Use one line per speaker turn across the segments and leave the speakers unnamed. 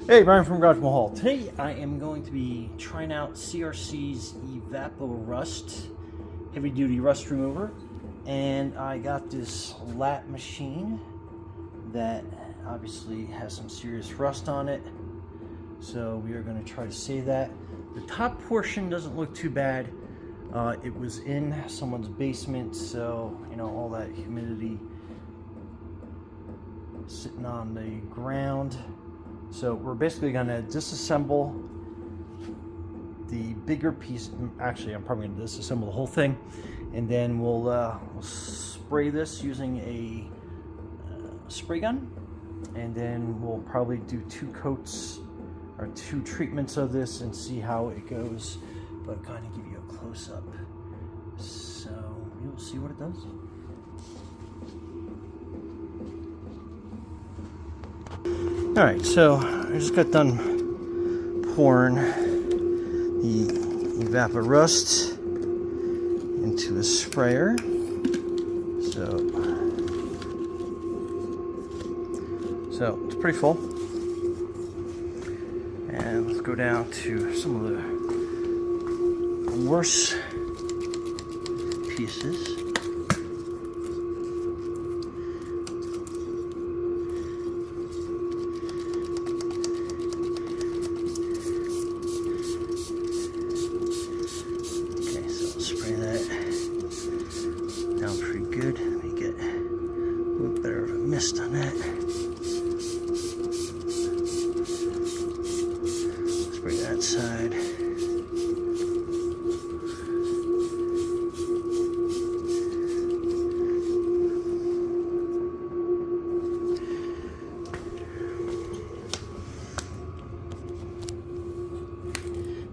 Hey, Brian from Garage Mahal. Today I am going to be trying out CRC's Evapo-Rust heavy duty rust remover, and I got this lat machine that obviously has some serious rust on it, so we are going to try to save that. The top portion doesn't look too bad. It was in someone's basement, so you know, all that humidity sitting on the ground. So we're basically going to disassemble the bigger piece. Actually, I'm probably going to disassemble the whole thing, and then we'll spray this using a spray gun, and then we'll probably do 2 coats or 2 treatments of this and see how it goes, but kind of give you a close-up so you'll see what it does. Alright, so I just got done pouring the Evapo-Rust into a sprayer. So it's pretty full. And let's go down to some of the worst pieces. Spray that down pretty good. Let me get a little better of a mist on that. Spray that side.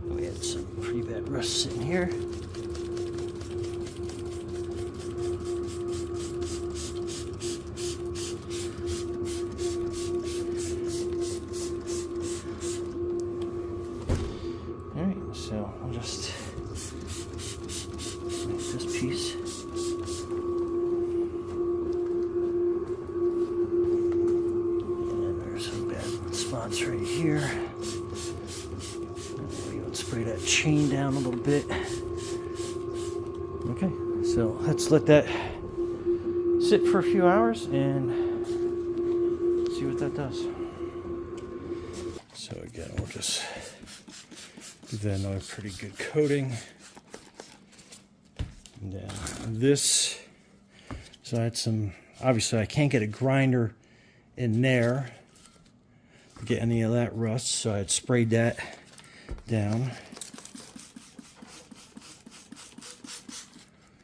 We had some pretty bad rust sitting here. So I'll just make this piece. And there's some bad spots right here. Let's spray that chain down a little bit. Okay, so let's let that sit for a few hours and see what that does. So again, we'll just give that another pretty good coating. And then this, so I had some, obviously I can't get a grinder in there to get any of that rust, so I had sprayed that down.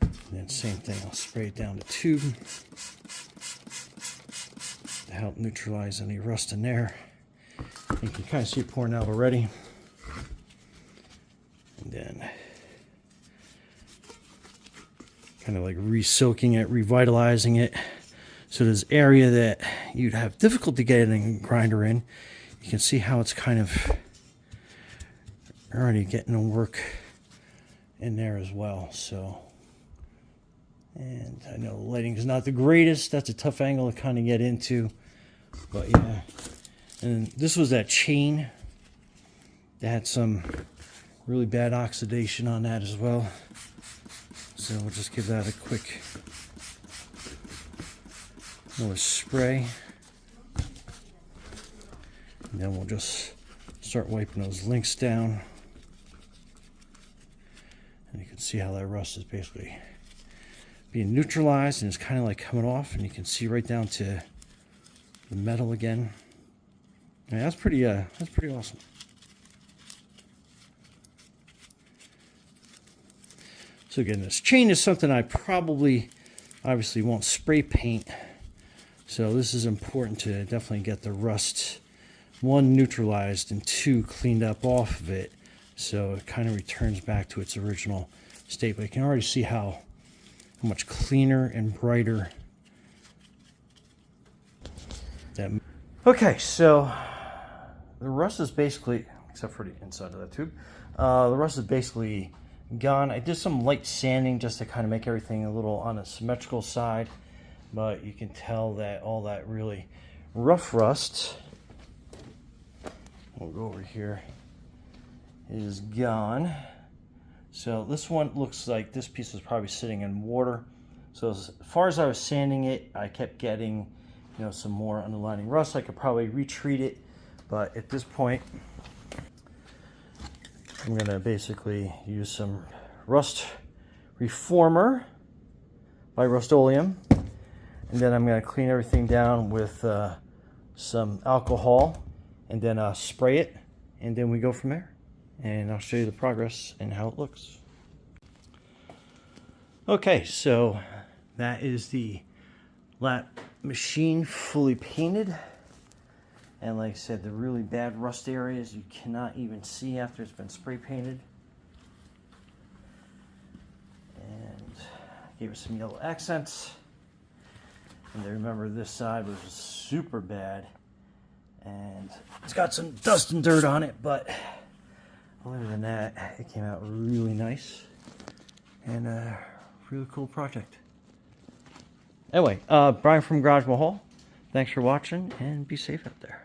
And then same thing, I'll spray it down the tube to help neutralize any rust in there. You can kind of see it pouring out already. And then kind of like re-soaking it, revitalizing it. So this area that you'd have difficulty getting a grinder in, you can see how it's kind of already getting to work in there as well. So, and I know the lighting is not the greatest. That's a tough angle to kind of get into, but yeah. And this was that chain that had some really bad oxidation on that as well. So we'll just give that a quick little spray. And then we'll just start wiping those links down. And you can see how that rust is basically being neutralized, and it's kind of like coming off, and you can see right down to the metal again. Yeah, that's pretty awesome. So again, this chain is something I probably, obviously won't spray paint. So this is important to definitely get the rust, 1, neutralized, and 2, cleaned up off of it. So it kind of returns back to its original state. But you can already see how much cleaner and brighter that. Okay, so the rust is basically, except for the inside of that tube, the rust is basically gone. I did some light sanding just to kind of make everything a little on a symmetrical side, but you can tell that all that really rough rust we'll go over here, is gone. So this one looks like this piece is probably sitting in water. So as far as I was sanding it, I kept getting, you know, some more underlining rust. I could probably retreat it, but at this point, I'm gonna basically use some rust reformer by Rust-Oleum, and then I'm gonna clean everything down with some alcohol, and then spray it, and then we go from there. And I'll show you the progress and how it looks. Okay, so that is the lap machine fully painted. And like I said, the really bad rust areas you cannot even see after it's been spray painted. And gave it some yellow accents. And then remember, this side was super bad. And it's got some dust and dirt on it, but other than that, it came out really nice. And a really cool project. Anyway, Brian from Garage Mahal. Thanks for watching, and be safe out there.